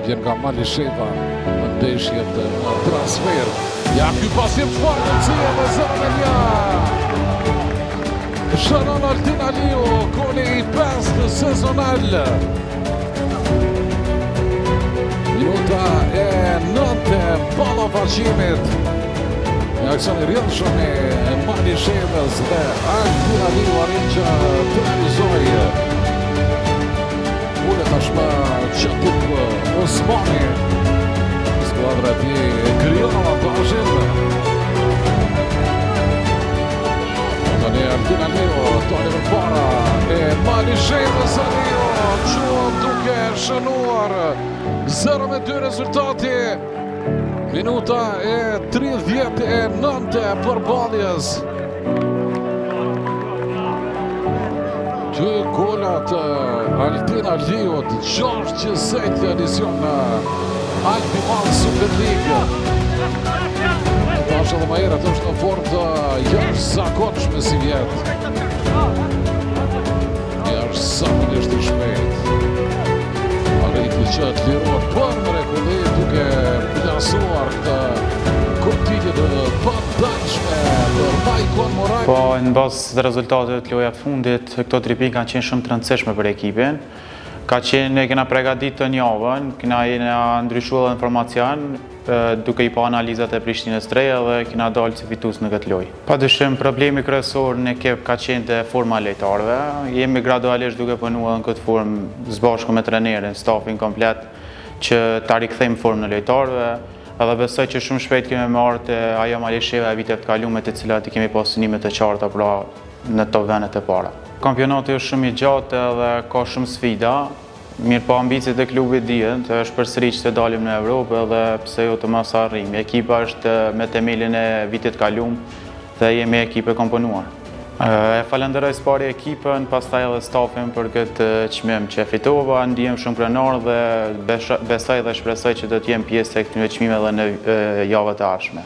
vjen nga Malisheva në ndeshjet transfer. Ja, ky pasim çfarë mundësie dhe 0-1. Shënon Altin Aliu, goli i 5 sezonal. Minuta e 9 balla vazhimit. Një aksion i rrjedhshëm e Malishevës dhe Altin Aliu arrin që të realizojë. Ule tashmë Çatuk Osmani. Skuadra e tij krijon avantazhin. Tani Altin Aliu, tani përpara e Malishevës Aliu, quhet duke shënuar 0-2 rezultati. Minuta e 39 përballjes. Dy golat Altin Aliut, 6-0 edicion në Alpi Madh Super League. Tash edhe më herët është në formë të jashtëzakonshme si vjet. Jashtëzakonisht i shpejt. Arriti që të lirohet për mrekulli duke plasuar këtë kontinje të padashme për Maikon Moraj. Po, në bazë të rezultateve të loja fundit, këto 3 pikë kanë qenë shumë të rëndësishme për ekipin. Ka qenë, ne kena pregadit të njavën, kena ndryshuar informacion, duke i pa analizat e Prishtinës 3 dhe kena dalë si fitus në këtë lojë. Padyshim, problemi kryesor në ekip ka qenë te forma e lojtarëve. Jemi gradualisht duke punuar në këtë formë së me trenerin, stafin komplet, që ta rikthejmë formën e lojtarëve. Edhe besoj që shumë shpejt kemi marrë të ajo Malisheva e vitet të kaluara të cilat i kemi pas synime të qarta pra në to vendet e para. Kampionati është shumë i gjatë dhe ka shumë sfida. Mirë po ambicet e klubit dihen, është përsëri që të dalim në Evropë dhe pse jo të mos arrijmë. Ekipa është me themelin e vitit kaluar dhe jemi ekip e komponuar. E falenderoj së pari ekipën, pastaj edhe stafin për këtë çmim që fitova, ndihem shumë krenar dhe besoj dhe shpresoj që do të jem pjesë e këtyre çmimeve edhe në javët e ardhshme.